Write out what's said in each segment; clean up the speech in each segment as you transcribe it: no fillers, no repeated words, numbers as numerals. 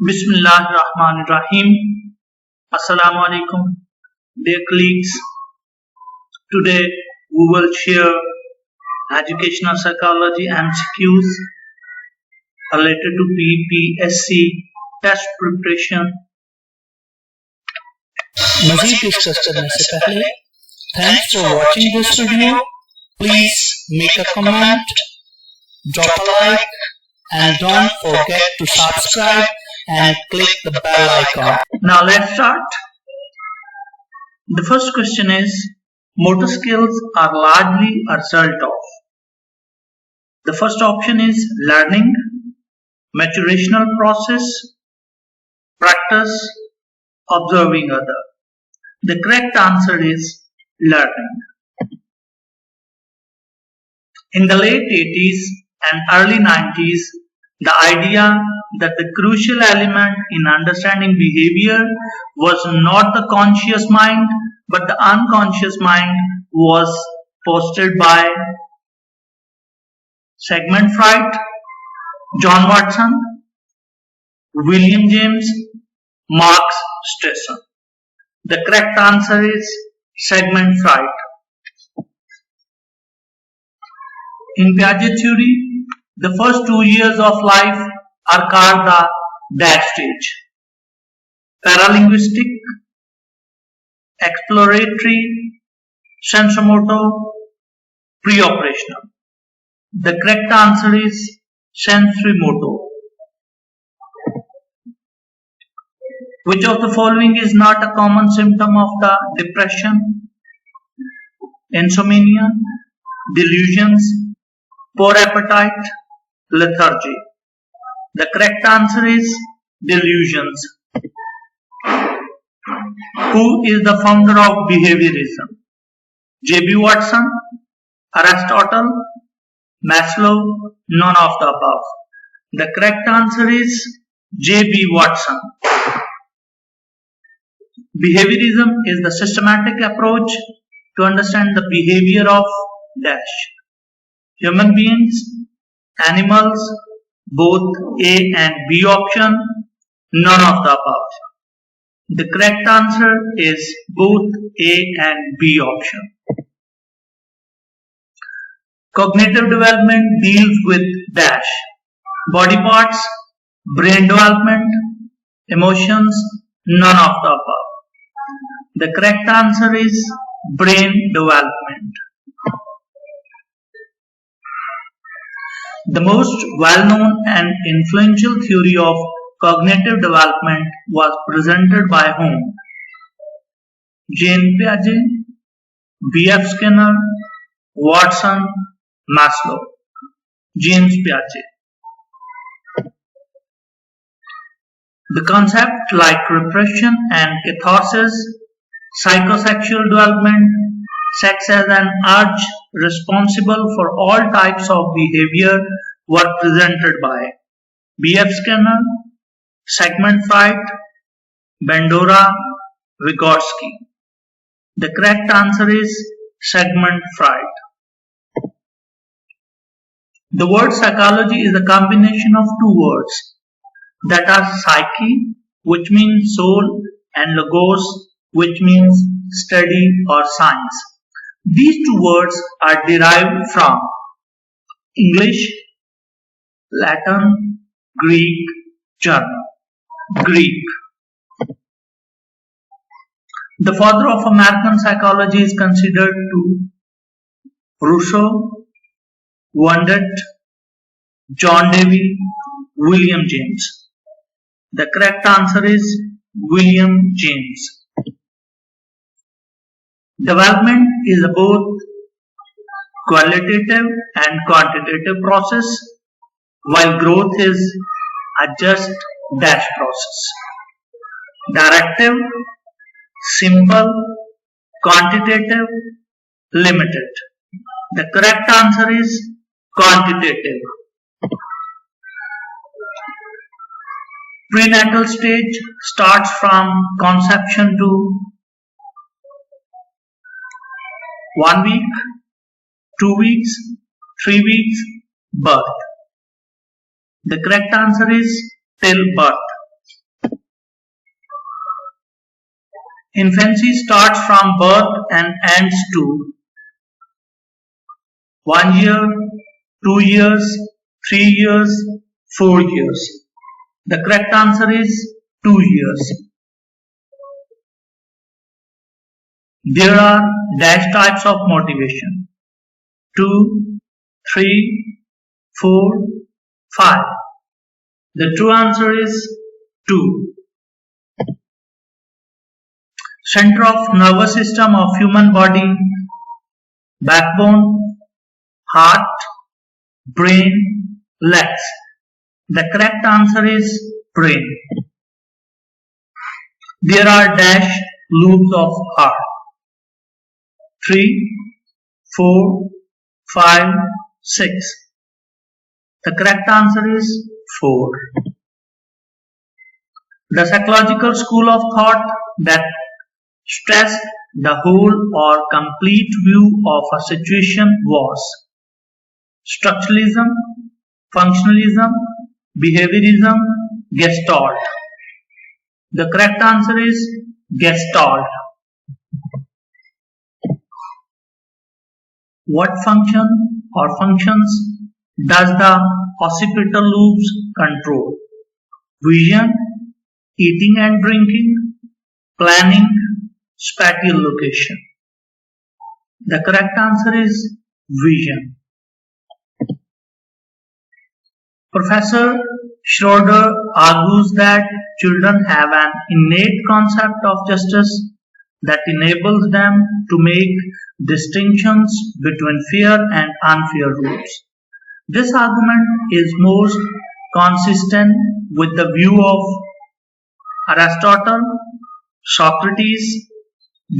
Bismillahirrahmanirrahim. Assalamu alaikum, dear colleagues. Today we will share educational psychology MCQs related to BPSC test preparation. मज़ीद discuss करने से पहले thanks for watching this video. Please make a comment, drop a like, and don't forget to subscribe and click the bell icon. Now let's start. The first question is, motor skills are largely a result of. The first option is learning, maturational process, practice, observing other. The correct answer is learning. In the late 80s and early 90s, the idea that the crucial element in understanding behavior was not the conscious mind but the unconscious mind was posted by Sigmund Freud, John Watson, William James, Mark Stresser. The correct answer is Sigmund Freud. In Piaget theory, the first 2 years of life are called the dash stage. Paralinguistic, exploratory, sensomotor, pre-operational. The correct answer is sensorimotor. Which of the following is not a common symptom of the depression? Insomnia, delusions, poor appetite, lethargy. The correct answer is delusions. Who is the founder of behaviorism? J.B. Watson, Aristotle, Maslow, none of the above. The correct answer is J.B. Watson. Behaviorism is the systematic approach to understand the behavior of dash. Human beings, animals, both A and B option, none of the above. The correct answer is both A and B option. Cognitive development deals with dash. Body parts, brain development, emotions, none of the above. The correct answer is brain development. The most well-known and influential theory of cognitive development was presented by whom? Jean Piaget, B.F. Skinner, Watson, Maslow. James Piaget. The concept like repression and catharsis, psychosexual development, sex as an urge responsible for all types of behavior were presented by B.F. Skinner, Sigmund Freud, Bandura, Vygotsky. The correct answer is Sigmund Freud. The word psychology is a combination of two words that are psyche, which means soul, and logos, which means study or science. These two words are derived from English, Latin, Greek, German. Greek. The father of American psychology is considered to Rousseau, Wundt, John Dewey, William James. The correct answer is William James. Development is a both qualitative and quantitative process, while growth is a just dash process. Directive, simple, quantitative, limited. The correct answer is quantitative. Prenatal stage starts from conception to 1 week, 2 weeks, 3 weeks, birth. The correct answer is till birth. Infancy starts from birth and ends to 1 year, 2 years, 3 years, 4 years. The correct answer is 2 years. There are dash types of motivation: 2, 3, 4, 5. The true answer is 2. Center of nervous system of human body: backbone, heart, brain, legs. The correct answer is brain. There are dash lobes of heart: 3, 4, 5, 6. The correct answer is 4. The psychological school of thought that stressed the whole or complete view of a situation was structuralism, functionalism, behaviorism, Gestalt. The correct answer is Gestalt. What function or functions does the occipital lobes control? Vision, eating and drinking, planning, spatial location. The correct answer is vision. Professor Schroeder argues that children have an innate concept of justice that enables them to make distinctions between fair and unfair rules. This argument is most consistent with the view of Aristotle, Socrates,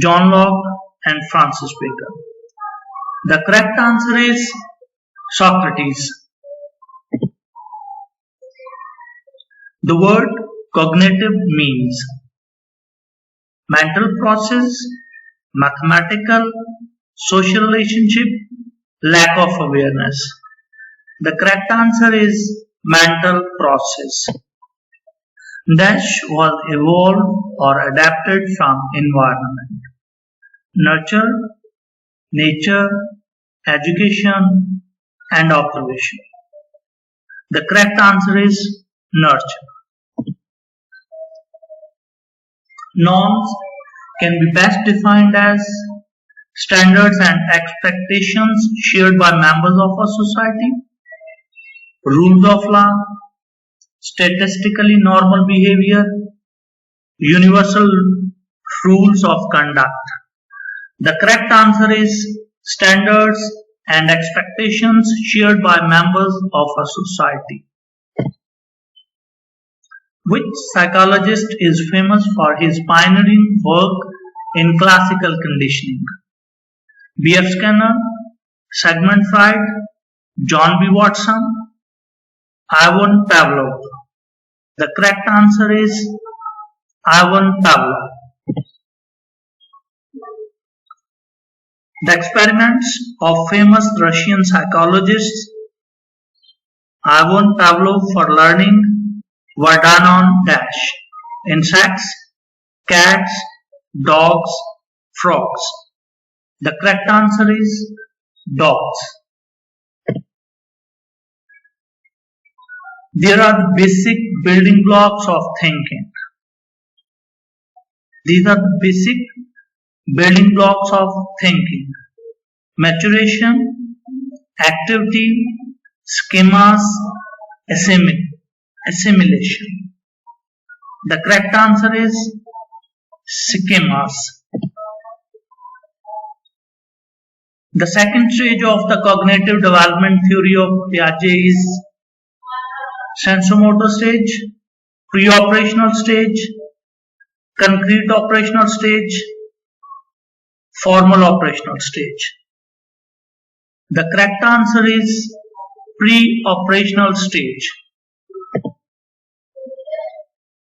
John Locke, and Francis Bacon. The correct answer is Socrates. The word cognitive means mental process, mathematical, social relationship, lack of awareness. The correct answer is mental process. Dash was evolved or adapted from environment: nurture, nature, education, and observation. The correct answer is nurture. Norms can be best defined as standards and expectations shared by members of a society, rules of law, statistically normal behavior, universal rules of conduct. The correct answer is standards and expectations shared by members of a society. Which psychologist is famous for his pioneering work in classical conditioning? B.F. Skinner, Sigmund Freud, John B. Watson, Ivan Pavlov. The correct answer is Ivan Pavlov. The experiments of famous Russian psychologists Ivan Pavlov for learning were done on dash: insects, cats, dogs, frogs. The correct answer is dogs. There are the basic building blocks of thinking. These are the basic building blocks of thinking: maturation, activity, schemas, assimilation. The correct answer is schemas. The second stage of the cognitive development theory of Piaget is sensomotor stage, pre-operational stage, concrete operational stage, formal operational stage. The correct answer is pre-operational stage.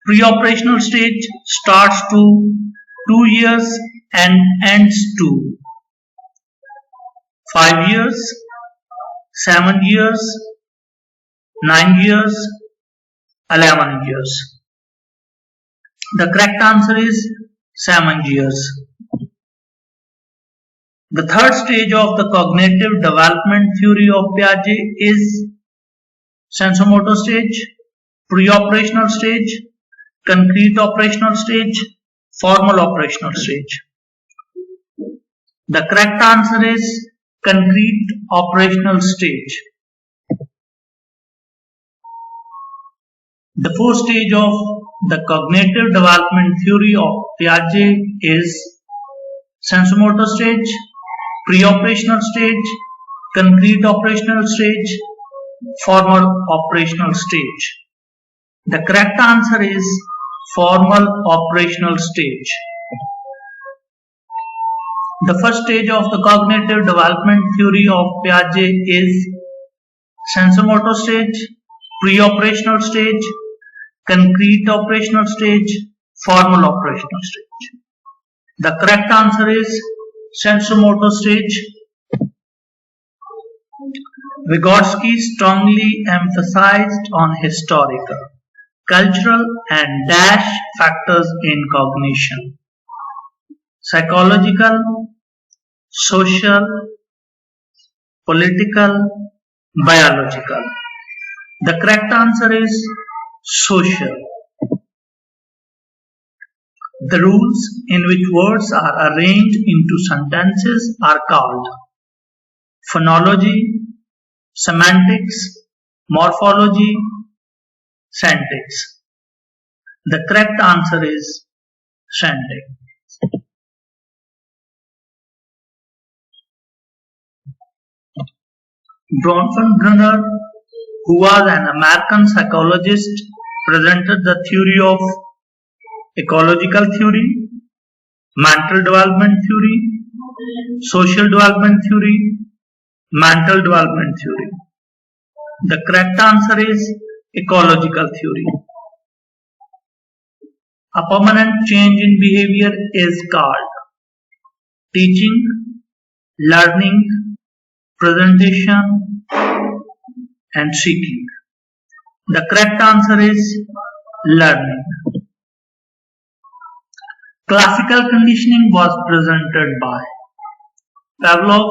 Pre-operational stage starts to 2 years and ends to 5 years, 7 years, 9 years, 11 years. The correct answer is Samangiers. The third stage of the cognitive development theory of Piaget is sensomotor stage, pre-operational stage, concrete operational stage, formal operational stage. The correct answer is concrete operational stage. The fourth stage of the cognitive development theory of Piaget is sensomotor stage, pre-operational stage, concrete operational stage, formal operational stage. The correct answer is formal operational stage. The first stage of the cognitive development theory of Piaget is sensomotor stage, pre-operational stage, concrete operational stage, formal operational stage. The correct answer is sensomotor stage. Vygotsky strongly emphasized on historical, cultural and dash factors in cognition. Psychological, social, political, biological. The correct answer is social. The rules in which words are arranged into sentences are called phonology, semantics, morphology, syntax. The correct answer is syntax. Bronfenbrenner, who was an American psychologist, presented the theory of ecological theory, mental development theory, social development theory, mental development theory. The correct answer is ecological theory. A permanent change in behavior is called teaching, learning, presentation, and seeking. The correct answer is learning. Classical conditioning was presented by Pavlov,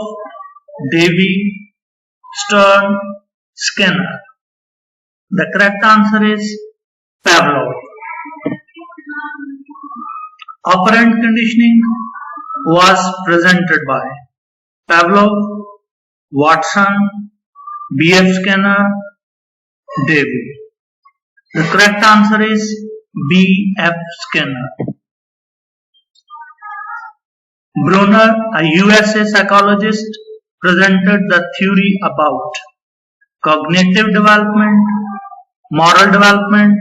Davy, Stern, Skinner. The correct answer is Pavlov. Operant conditioning was presented by Pavlov, Watson, B.F. Skinner, Davy. The correct answer is B.F. Skinner. Brunner, a USA psychologist, presented the theory about cognitive development, moral development,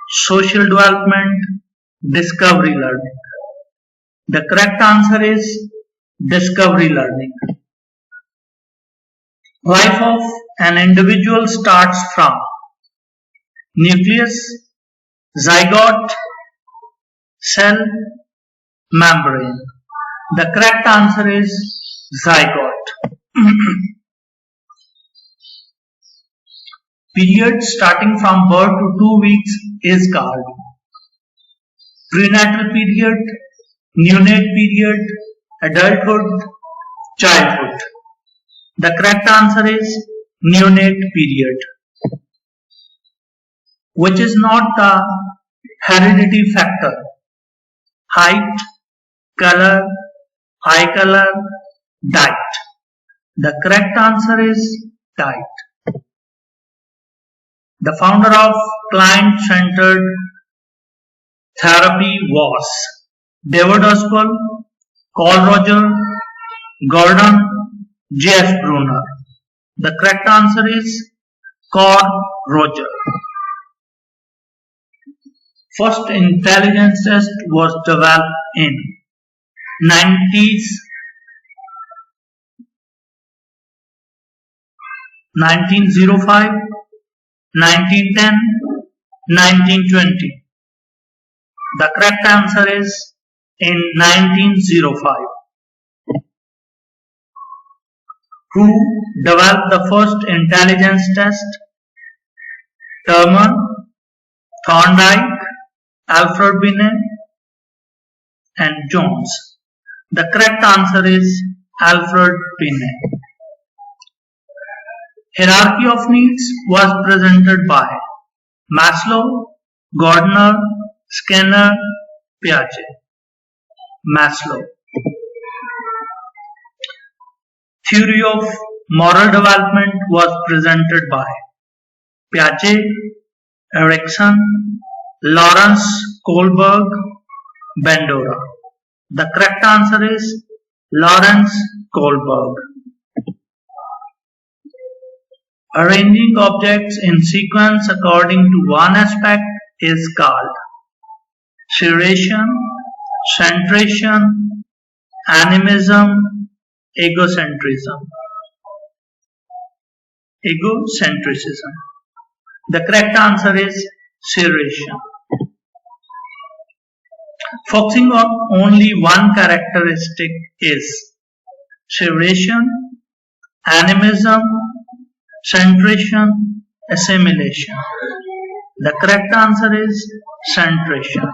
social development, discovery learning. The correct answer is discovery learning. Life of an individual starts from nucleus, zygote, cell, membrane. The correct answer is zygote. Period starting from birth to 2 weeks is called prenatal period, neonate period, adulthood, childhood. The correct answer is neonate period, which is not the heredity factor. Height, color, eye color, diet. The correct answer is diet. The founder of client-centered therapy was David Oswald, Carl Roger, Gordon, J.S. Brunner. The correct answer is Carl Roger. First intelligence test was developed in 1905, 1910, 1920. The correct answer is in 1905. Who developed the first intelligence test? Terman, Thorndike, Alfred Binet, and Jones. The correct answer is Alfred Binet. Hierarchy of needs was presented by Maslow, Gardner, Skinner, Piaget. Maslow. Theory of moral development was presented by Piaget, Erikson, Lawrence Kohlberg, Bandura. The correct answer is Lawrence Kohlberg. Arranging objects in sequence according to one aspect is called seriation, centration, animism, egocentrism. Egocentrism. The correct answer is seriation. Focusing on only one characteristic is seriation, animism, centration, assimilation. The correct answer is centration.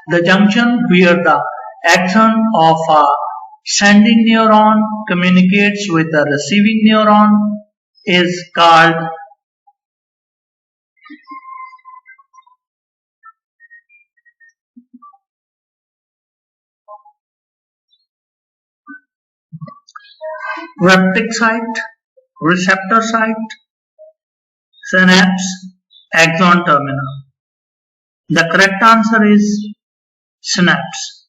The junction where the axon of a sending neuron communicates with the receiving neuron is called reptic site, receptor site, synapse, axon terminal. The correct answer is synapse.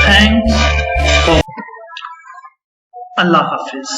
Thanks for Allah Hafiz.